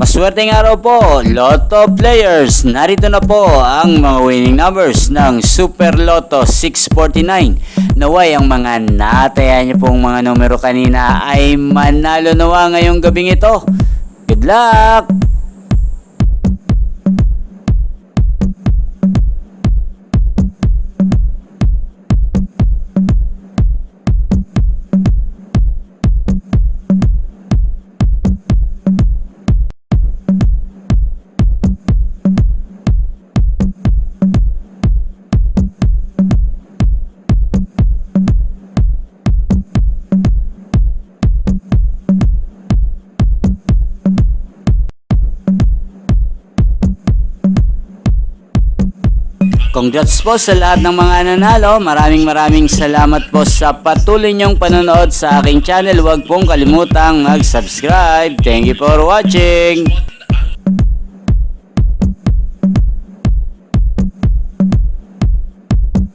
Maswerteng araw po, Lotto players. Narito na po ang mga winning numbers ng Super Lotto 649. Naway ang mga nataya niyo pong mga numero kanina ay manalo nawa ngayong gabing ito. Good luck! Congrats po sa lahat ng mga nanalo. Maraming salamat po sa patuloy niyong panonood sa aking channel. Huwag pong kalimutang mag-subscribe. Thank you for watching.